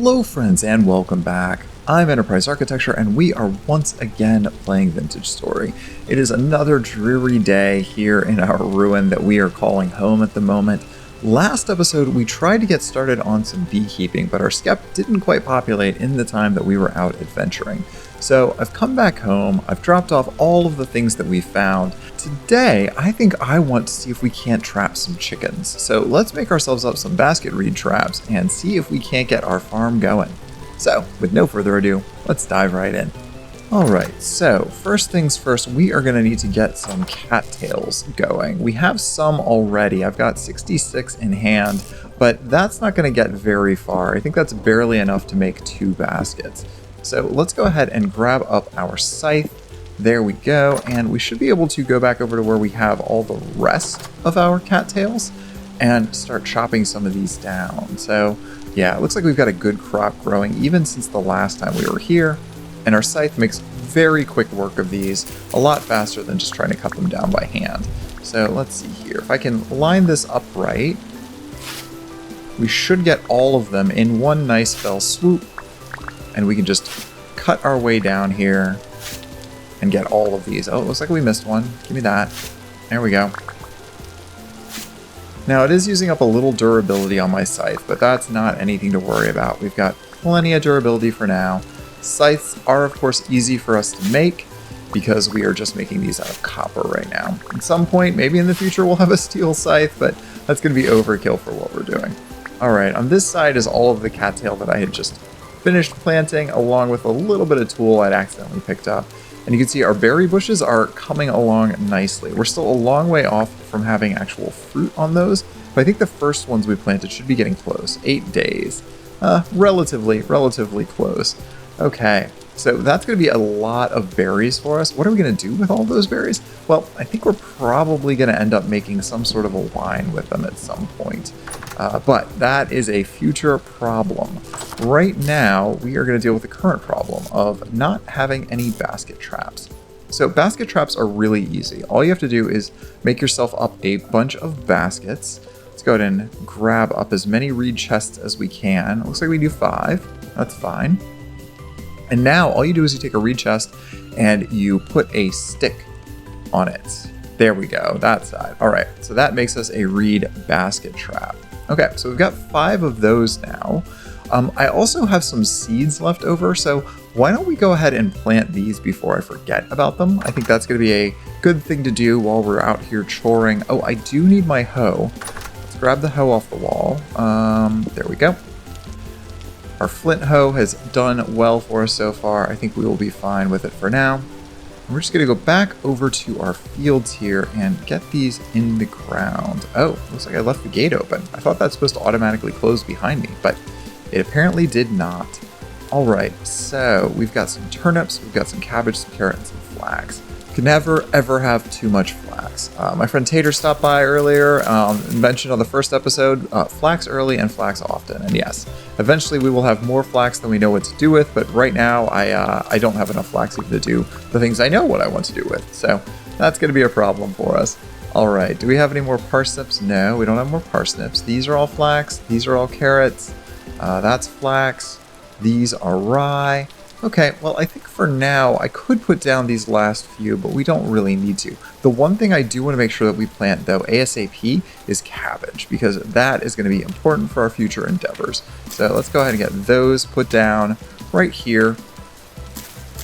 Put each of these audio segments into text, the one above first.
Hello friends and welcome back. I'm Enterprise Architecture and we are once again playing Vintagestory. It is another dreary day here in our ruin that we are calling home at the moment. Last episode we tried to get started on some beekeeping, but our skep didn't quite populate in the time that we were out adventuring. So I've come back home, I've dropped off all of the things that we found. Today, I think I want to see if we can't trap some chickens. So let's make ourselves up some basket reed traps and see if we can't get our farm going. So with no further ado, let's dive right in. Alright, so first things first, we are going to need to get some cattails going. We have some already. I've got 66 in hand, but that's not going to get very far. I think that's barely enough to make 2 baskets. So let's go ahead and grab up our scythe. There we go, and we should be able to go back over to where we have all the rest of our cattails and start chopping some of these down. So yeah, it looks like we've got a good crop growing even since the last time we were here, and our scythe makes very quick work of these, a lot faster than just trying to cut them down by hand. So let's see here, if I can line this up right, we should get all of them in one nice fell swoop, and we can just cut our way down here and get all of these. Oh, it looks like we missed one. Give me that. There we go. Now it is using up a little durability on my scythe, but that's not anything to worry about. We've got plenty of durability for now. Scythes are of course easy for us to make because we are just making these out of copper right now. At some point, maybe in the future, we'll have a steel scythe, but that's going to be overkill for what we're doing. All right, on this side is all of the cattail that I had just finished planting, along with a little bit of tool I'd accidentally picked up. And you can see our berry bushes are coming along nicely. We're still a long way off from having actual fruit on those, but I think the first ones we planted should be getting close. 8 days. Relatively close. Okay, so that's going to be a lot of berries for us. What are we going to do with all those berries? Well, I think we're probably going to end up making some sort of a wine with them at some point. But that is a future problem. Right now, we are going to deal with the current problem of not having any basket traps. So basket traps are really easy. All you have to do is make yourself up a bunch of baskets. Let's go ahead and grab up as many reed chests as we can. It looks like we do 5. That's fine. And now all you do is you take a reed chest and you put a stick on it. There we go, that side. All right, so that makes us a reed basket trap. Okay, so we've got 5 of those now. I also have some seeds left over, so why don't we go ahead and plant these before I forget about them? I think that's going to be a good thing to do while we're out here choring. Oh, I do need my hoe. Let's grab the hoe off the wall. There we go. Our flint hoe has done well for us so far. I think we will be fine with it for now. And we're just going to go back over to our fields here and get these in the ground. Oh, looks like I left the gate open. I thought that's supposed to automatically close behind me, but it apparently did not. All right, so we've got some turnips, we've got some cabbage, some carrots, and some flax. Can never, ever have too much flax. My friend Tater stopped by earlier, mentioned on the first episode, flax early and flax often. And yes, eventually we will have more flax than we know what to do with, but right now I don't have enough flax even to do the things I know what I want to do with. So that's going to be a problem for us. All right, do we have any more parsnips? No, we don't have more parsnips. These are all flax, these are all carrots, that's flax, these are rye. Okay, well, I think for now, I could put down these last few, but we don't really need to. The one thing I do want to make sure that we plant, though, ASAP, is cabbage, because that is going to be important for our future endeavors. So let's go ahead and get those put down right here.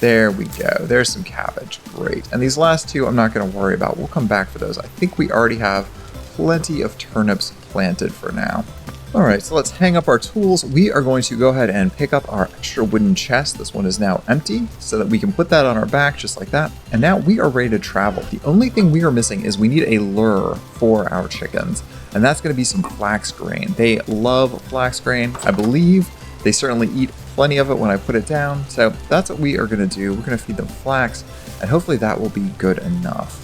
There we go. There's some cabbage. Great. And these last 2, I'm not going to worry about. We'll come back for those. I think we already have plenty of turnips planted for now. All right, so let's hang up our tools. We are going to go ahead and pick up our extra wooden chest. This one is now empty, so that we can put that on our back just like that. And now we are ready to travel. The only thing we are missing is we need a lure for our chickens, and that's going to be some flax grain. They love flax grain. I believe they certainly eat plenty of it when I put it down. So that's what we are going to do. We're going to feed them flax, and hopefully that will be good enough.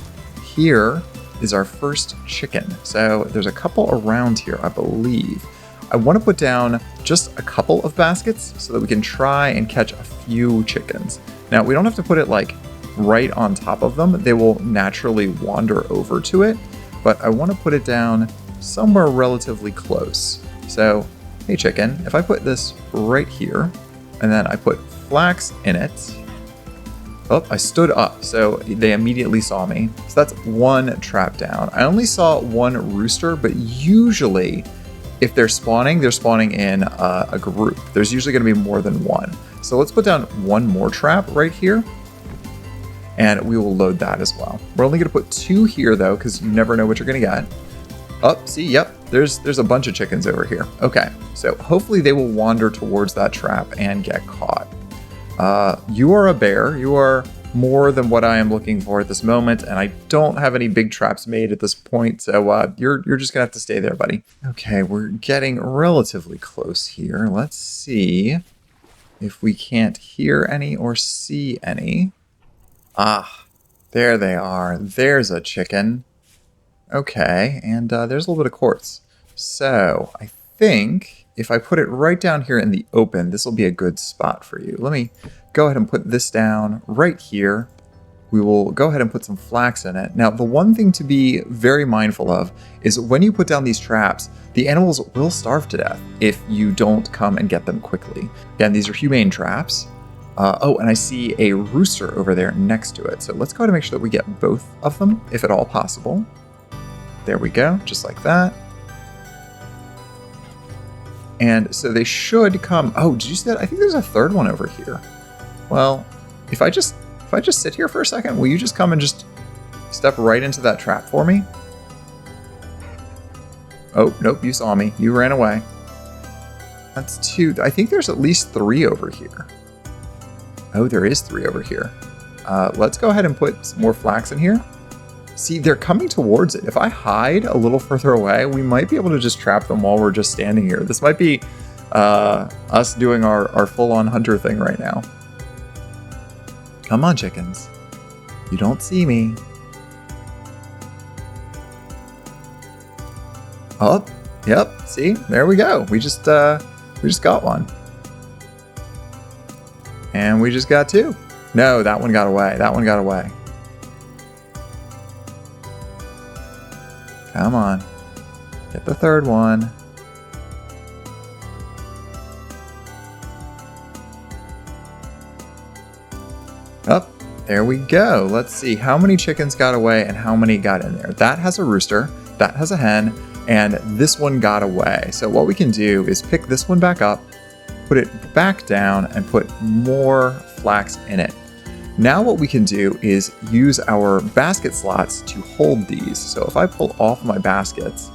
Here is our first chicken. So there's a couple around here, I believe. I want to put down just a couple of baskets so that we can try and catch a few chickens. Now, we don't have to put it like right on top of them. They will naturally wander over to it, but I want to put it down somewhere relatively close. So hey chicken, if I put this right here, and then I put flax in it, oh, I stood up, so they immediately saw me. So that's one trap down. I only saw one rooster, but usually if they're spawning in a group. There's usually gonna be more than one. So let's put down one more trap right here, and we will load that as well. We're only gonna put 2 here though, because you never know what you're gonna get. Oh, see, yep, there's a bunch of chickens over here. Okay, so hopefully they will wander towards that trap and get caught. You are a bear. You are more than what I am looking for at this moment, and I don't have any big traps made at this point, so you're just gonna have to stay there, buddy. Okay, we're getting relatively close here. Let's see if we can't hear any or see any. Ah, there they are. There's a chicken. Okay, and there's a little bit of quartz. So I think if I put it right down here in the open, this will be a good spot for you. Let me go ahead and put this down right here. We will go ahead and put some flax in it. Now, the one thing to be very mindful of is when you put down these traps, the animals will starve to death if you don't come and get them quickly. Again, these are humane traps. Oh, and I see a rooster over there next to it. So let's go ahead and make sure that we get both of them, if at all possible. There we go, just like that. And so they should come. Oh, did you see that? I think there's a third one over here. Well, if I just sit here for a second, will you just come and just step right into that trap for me? Oh, nope, you saw me. You ran away. That's 2. I think there's at least 3 over here. Oh, there is 3 over here. Let's go ahead and put some more flax in here. See, they're coming towards it. If I hide a little further away, we might be able to just trap them while we're just standing here. This might be us doing our full-on hunter thing right now. Come on, chickens. You don't see me. Oh, yep. See, there we go. We just got one. And we just got 2. No, that one got away. That one got away. Come on. Get the third one. Oh, there we go. Let's see how many chickens got away and how many got in there. That has a rooster, that has a hen, and this one got away. So what we can do is pick this one back up, put it back down, and put more flax in it. Now what we can do is use our basket slots to hold these. So if I pull off my baskets,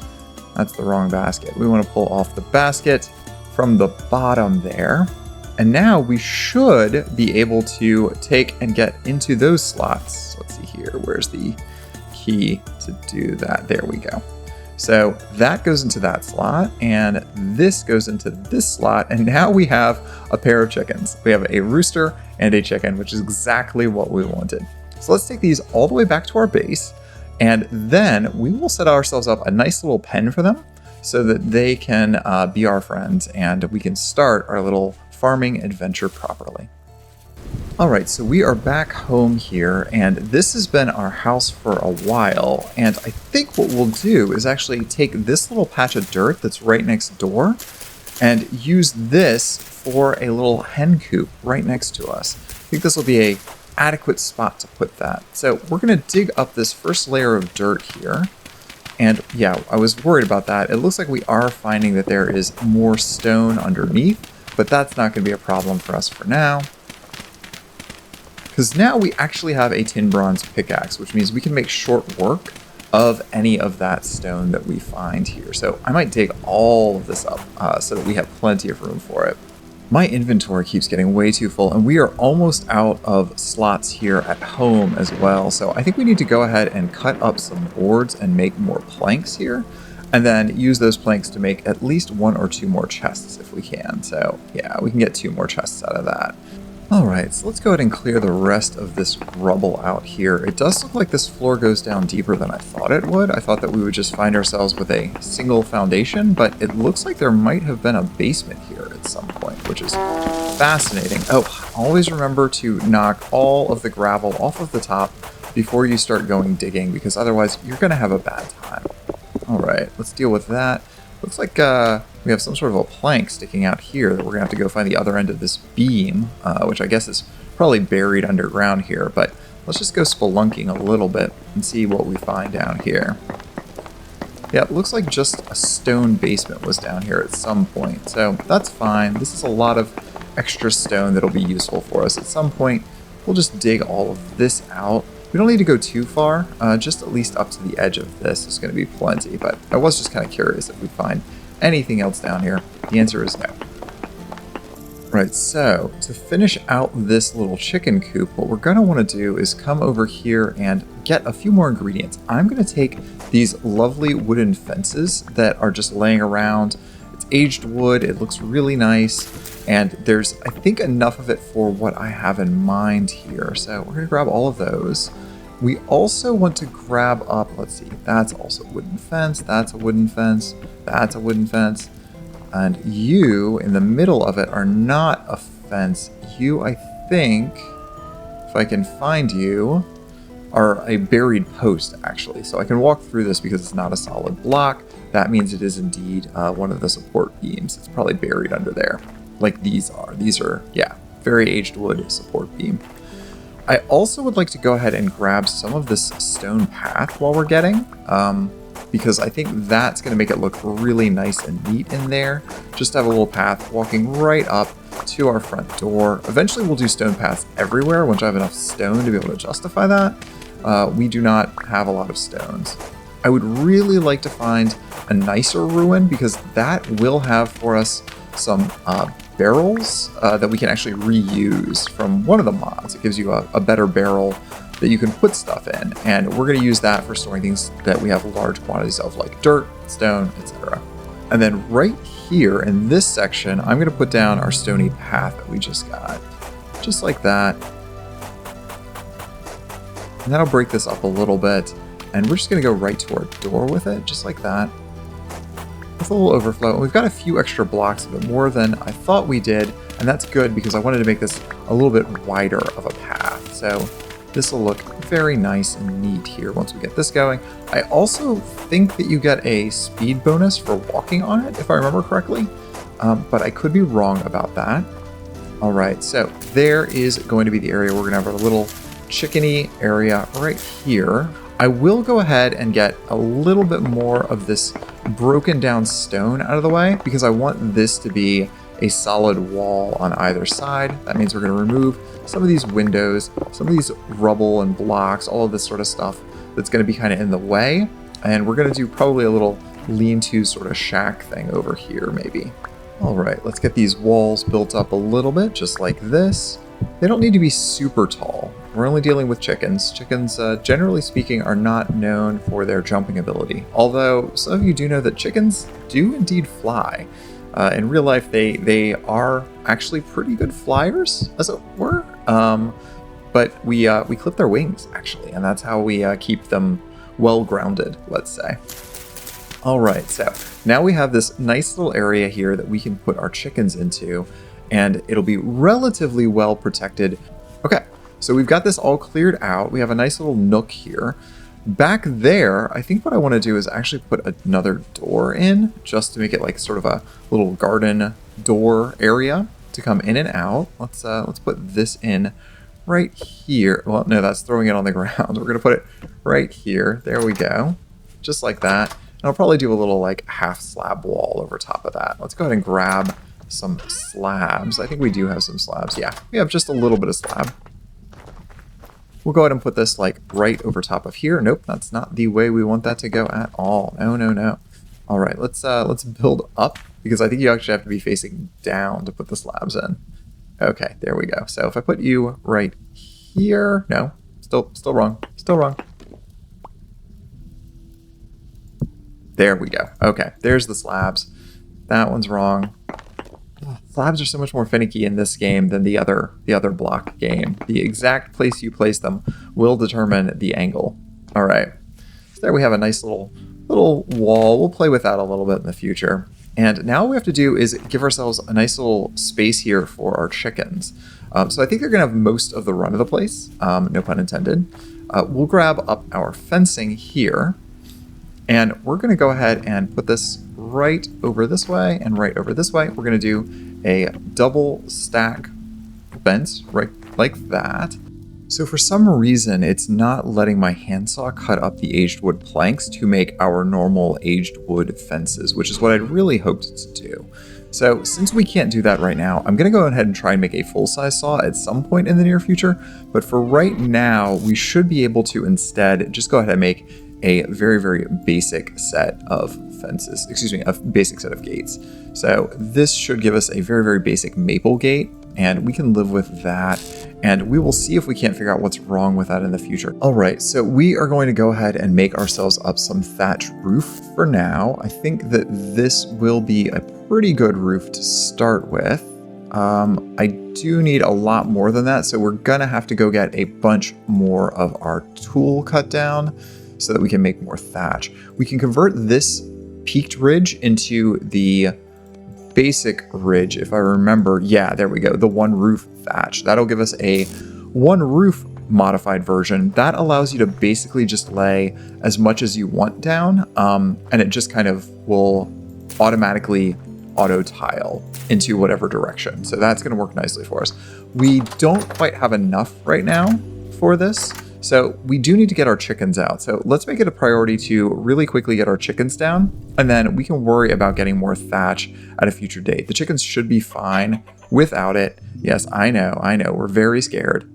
that's the wrong basket. We want to pull off the basket from the bottom there. And now we should be able to take and get into those slots. Let's see here. Where's the key to do that? There we go. So that goes into that slot, and this goes into this slot, and now we have a pair of chickens. We have a rooster and a chicken, which is exactly what we wanted. So let's take these all the way back to our base, and then we will set ourselves up a nice little pen for them so that they can be our friends, and we can start our little farming adventure properly. All right, so we are back home here, and this has been our house for a while, and I think what we'll do is actually take this little patch of dirt that's right next door and use this for a little hen coop right next to us. I think this will be a adequate spot to put that. So we're gonna dig up this first layer of dirt here, and yeah, I was worried about that. It looks like we are finding that there is more stone underneath, but that's not gonna be a problem for us for now. Because now we actually have a tin bronze pickaxe, which means we can make short work of any of that stone that we find here. So I might dig all of this up so that we have plenty of room for it. My inventory keeps getting way too full, and we are almost out of slots here at home as well. So I think we need to go ahead and cut up some boards and make more planks here, and then use those planks to make at least 1 or 2 more chests if we can. So yeah, we can get 2 more chests out of that. Alright, so let's go ahead and clear the rest of this rubble out here. It does look like this floor goes down deeper than I thought it would. I thought that we would just find ourselves with a single foundation, but it looks like there might have been a basement here at some point, which is fascinating. Oh, always remember to knock all of the gravel off of the top before you start going digging, because otherwise you're going to have a bad time. Alright, let's deal with that. Looks like we have some sort of a plank sticking out here that we're going to have to go find the other end of this beam, which I guess is probably buried underground here, but let's just go spelunking a little bit and see what we find down here. Yeah, it looks like just a stone basement was down here at some point, so that's fine. This is a lot of extra stone that'll be useful for us. At some point, we'll just dig all of this out. We don't need to go too far, just at least up to the edge of this is going to be plenty, but I was just kind of curious if we'd find anything else down here. The answer is no. Right, so to finish out this little chicken coop, what we're going to want to do is come over here and get a few more ingredients. I'm going to take these lovely wooden fences that are just laying around. It's aged wood, it looks really nice, and there's, I think, enough of it for what I have in mind here. So we're going to grab all of those. We also want to grab up, let's see, that's also a wooden fence, that's a wooden fence, that's a wooden fence, and you, in the middle of it, are not a fence. You, I think, if I can find you, are a buried post, actually. So I can walk through this because it's not a solid block. That means it is indeed one of the support beams. It's probably buried under there, like these are. These are, yeah, very aged wood support beam. I also would like to go ahead and grab some of this stone path while we're getting, because I think that's going to make it look really nice and neat in there. Just have a little path walking right up to our front door. Eventually we'll do stone paths everywhere once I have enough stone to be able to justify that. We do not have a lot of stones. I would really like to find a nicer ruin because that will have for us some barrels that we can actually reuse from one of the mods. It gives you a better barrel that you can put stuff in, and we're going to use that for storing things that we have large quantities of, like dirt, stone, etc. And then right here in this section, I'm going to put down our stony path that we just got, just like that. And that'll break this up a little bit, and we're just going to go right to our door with it, just like that. With a little overflow, and we've got a few extra blocks of it, more than I thought we did, and that's good because I wanted to make this a little bit wider of a path. So this will look very nice and neat here once we get this going. I also think that you get a speed bonus for walking on it, if I remember correctly, but I could be wrong about that. All right, so there is going to be the area we're going to have our little chickeny area right here. I will go ahead and get a little bit more of this broken down stone out of the way because I want this to be a solid wall on either side. That means we're going to remove some of these windows, some of these rubble and blocks, all of this sort of stuff that's going to be kind of in the way. And we're going to do probably a little lean-to sort of shack thing over here maybe. All right, let's get these walls built up a little bit, just like this. They don't need to be super tall. We're only dealing with chickens. Chickens, generally speaking, are not known for their jumping ability. Although some of you do know that chickens do indeed fly. In real life, they are actually pretty good flyers, as it were. But we clip their wings, actually, and that's how we keep them well grounded, let's say. All right, so now we have this nice little area here that we can put our chickens into, and it'll be relatively well protected. Okay, so we've got this all cleared out. We have a nice little nook here. Back there, I think what I want to do is actually put another door in, just to make it like sort of a little garden door area to come in and out. Let's put this in right here. Well, no, that's throwing it on the ground. We're gonna put it right here. There we go, just like that. And I'll probably do a little like half slab wall over top of that. Let's go ahead and grab some slabs. I think we do have some slabs. Yeah, we have just a little bit of slab. We'll go ahead and put this like right over top of here. Nope, that's not the way we want that to go at all. No, no, no. All right, let's build up because I think you actually have to be facing down to put the slabs in. Okay, there we go. So if I put you right here, no, still wrong, still wrong. There we go. Okay, there's the slabs. That one's wrong. Slabs are so much more finicky in this game than the other block game. The exact place you place them will determine the angle. All right, so there we have a nice little wall. We'll play with that a little bit in the future. And now what we have to do is give ourselves a nice little space here for our chickens. So I think they're gonna have most of the run of the place, no pun intended. We'll grab up our fencing here, and we're gonna go ahead and put this right over this way and right over this way. We're going to do a double stack fence right like that. So for some reason, it's not letting my handsaw cut up the aged wood planks to make our normal aged wood fences, which is what I'd really hoped to do. So since we can't do that right now, I'm going to go ahead and try and make a full-size saw at some point in the near future. But for right now, we should be able to instead just go ahead and make a very, very basic set of fences, excuse me, a basic set of gates. So this should give us a very, very basic maple gate, and we can live with that. And we will see if we can't figure out what's wrong with that in the future. All right, so we are going to go ahead and make ourselves up some thatch roof for now. I think that this will be a pretty good roof to start with. I do need a lot more than that, so we're gonna have to go get a bunch more of our tool cut down so that we can make more thatch. We can convert this peaked ridge into the basic ridge, if I remember. Yeah, there we go, the one roof thatch. That'll give us a one roof modified version. That allows you to basically just lay as much as you want down, and it just kind of will automatically auto tile into whatever direction. So that's going to work nicely for us. We don't quite have enough right now for this, so we do need to get our chickens out. So let's make it a priority to really quickly get our chickens down, and then we can worry about getting more thatch at a future date. The chickens should be fine without it. Yes, I know, we're very scared.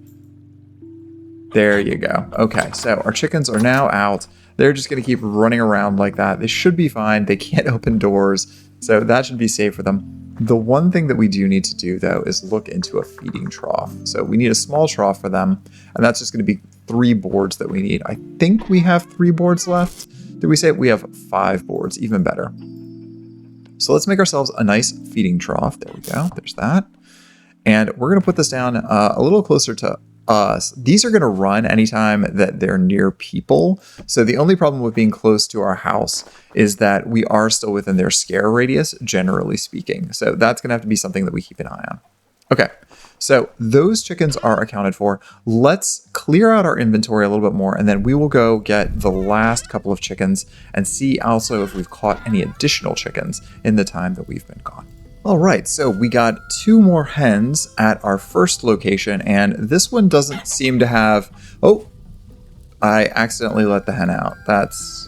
There you go. Okay, so our chickens are now out. They're just going to keep running around like that. They should be fine. They can't open doors, so that should be safe for them. The one thing that we do need to do, though, is look into a feeding trough. So we need a small trough for them, and that's just going to be 3 boards that we need. I think we have 3 boards left. Did we say we have 5 boards? Even better. So let's make ourselves a nice feeding trough. There we go. There's that. And we're going to put this down a little closer to us. These are going to run anytime that they're near people. So the only problem with being close to our house is that we are still within their scare radius, generally speaking. So that's going to have to be something that we keep an eye on. Okay, so those chickens are accounted for. Let's clear out our inventory a little bit more, and then we will go get the last couple of chickens and see also if we've caught any additional chickens in the time that we've been gone. All right, so we got 2 more hens at our first location, and this one doesn't seem to have... Oh, I accidentally let the hen out. That's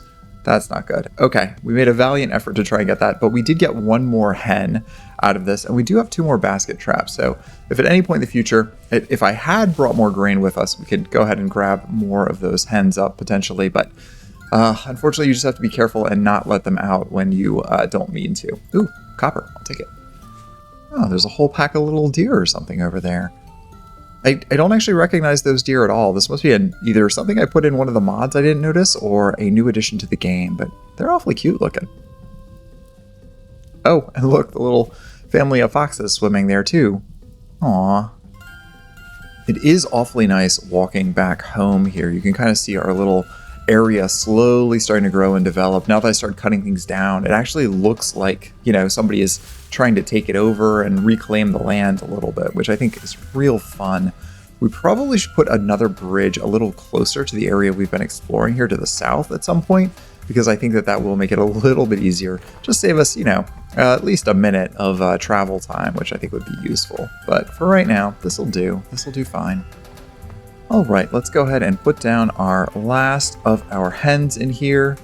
not good. Okay, we made a valiant effort to try and get that, but we did get 1 more hen out of this, and we do have 2 more basket traps. So if at any point in the future, if I had brought more grain with us, we could go ahead and grab more of those hens up potentially, but unfortunately you just have to be careful and not let them out when you don't mean to. Ooh, copper, I'll take it. Oh, there's a whole pack of little deer or something over there. I don't actually recognize those deer at all. This must be either something I put in one of the mods I didn't notice or a new addition to the game, but they're awfully cute looking. Oh, and look, the little family of foxes swimming there too. Aww. It is awfully nice walking back home here. You can kind of see our little area slowly starting to grow and develop. Now that I start cutting things down, it actually looks like, you know, somebody is trying to take it over and reclaim the land a little bit, which I think is real fun. We probably should put another bridge a little closer to the area we've been exploring here to the south at some point, because I think that will make it a little bit easier. Just save us, you know, at least a minute of travel time, which I think would be useful. But for right now, this will do. This will do fine. All right, let's go ahead and put down our last of our hens in here.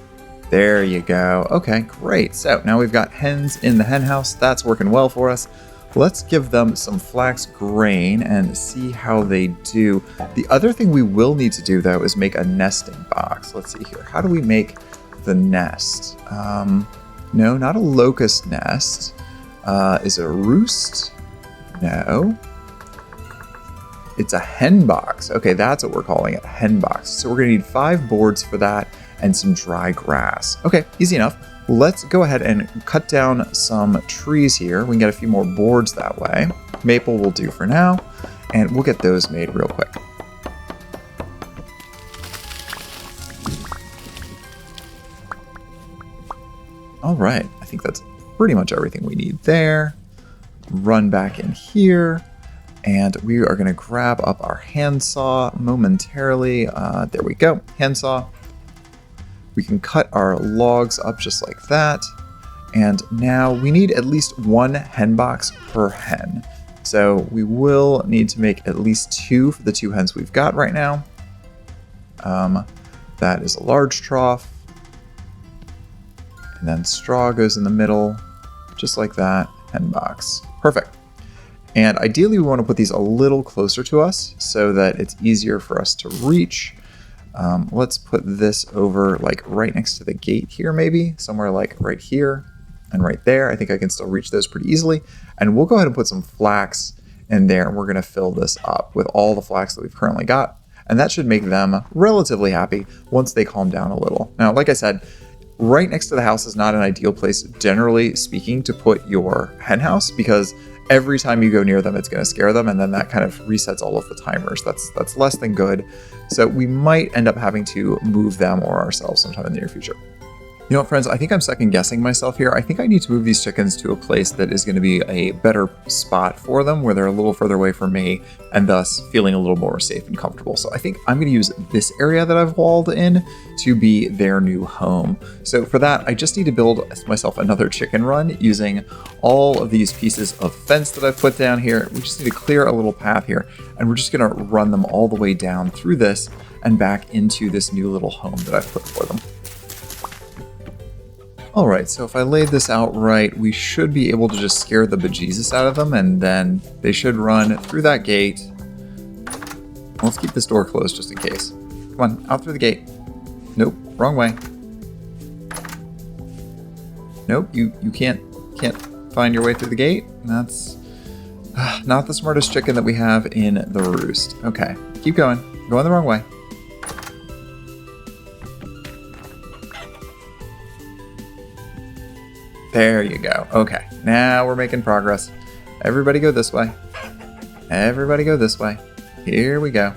There you go. Okay, great. So now we've got hens in the hen house. That's working well for us. Let's give them some flax grain and see how they do. The other thing we will need to do, though, is make a nesting box. Let's see here. How do we make the nest? No, not a locust nest. Is it a roost? No. It's a hen box. Okay, that's what we're calling it, a hen box. So we're gonna need 5 boards for that and some dry grass. Okay, easy enough. Let's go ahead and cut down some trees here. We can get a few more boards that way. Maple will do for now, and we'll get those made real quick. All right, I think that's pretty much everything we need there. Run back in here. And we are going to grab up our handsaw momentarily. There we go, handsaw. We can cut our logs up just like that. And now we need at least 1 hen box per hen. So we will need to make at least 2 for the 2 hens we've got right now. That is a large trough. And then straw goes in the middle, just like that, hen box. Perfect. And ideally we want to put these a little closer to us so that it's easier for us to reach. Let's put this over like right next to the gate here, maybe somewhere like right here and right there. I think I can still reach those pretty easily. And we'll go ahead and put some flax in there, and we're going to fill this up with all the flax that we've currently got. And that should make them relatively happy once they calm down a little. Now, like I said, right next to the house is not an ideal place, generally speaking, to put your hen house, because every time you go near them, it's going to scare them, and then that kind of resets all of the timers. That's less than good. So we might end up having to move them or ourselves sometime in the near future. You know what, friends, I think I'm second guessing myself here. I think I need to move these chickens to a place that is going to be a better spot for them, where they're a little further away from me and thus feeling a little more safe and comfortable. So I think I'm going to use this area that I've walled in to be their new home. So for that, I just need to build myself another chicken run using all of these pieces of fence that I've put down here. We just need to clear a little path here, and we're just going to run them all the way down through this and back into this new little home that I've put for them. Alright, so if I laid this out right, we should be able to just scare the bejesus out of them, and then they should run through that gate. Let's keep this door closed just in case. Come on, out through the gate. Nope, wrong way. Nope, you can't find your way through the gate. That's not the smartest chicken that we have in the roost. Okay, keep going. Going the wrong way. There you go. Okay, now we're making progress. Everybody go this way. Everybody go this way. Here we go.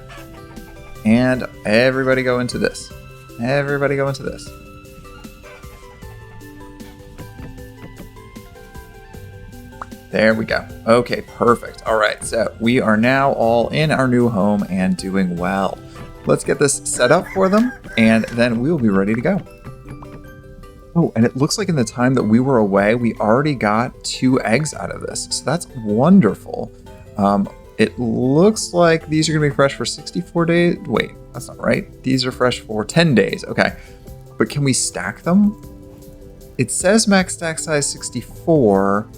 And everybody go into this. Everybody go into this. There we go. Okay, perfect. All right, so we are now all in our new home and doing well. Let's get this set up for them, and then we will be ready to go. Oh, and it looks like in the time that we were away, we already got 2 eggs out of this. So that's wonderful. It looks like these are going to be fresh for 64 days. Wait, that's not right. These are fresh for 10 days. Okay. But can we stack them? It says max stack size 64,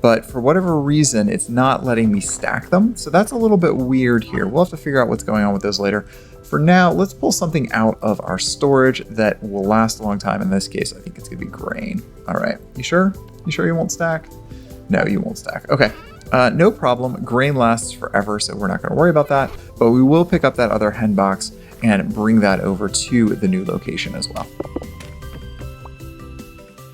but for whatever reason, it's not letting me stack them. So that's a little bit weird here. We'll have to figure out what's going on with those later. For now, let's pull something out of our storage that will last a long time. In this case, I think it's gonna be grain. All right, you sure? You sure you won't stack? No, you won't stack. Okay, no problem. Grain lasts forever, so we're not gonna worry about that, but we will pick up that other hen box and bring that over to the new location as well.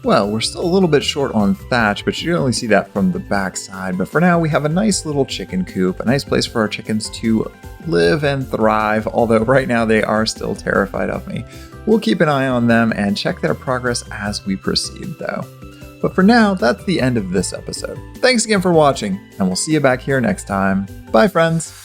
Well, we're still a little bit short on thatch, but you can only see that from the back side. But for now, we have a nice little chicken coop, a nice place for our chickens to live and thrive, although right now they are still terrified of me. We'll keep an eye on them and check their progress as we proceed, though. But for now, that's the end of this episode. Thanks again for watching, and we'll see you back here next time. Bye, friends!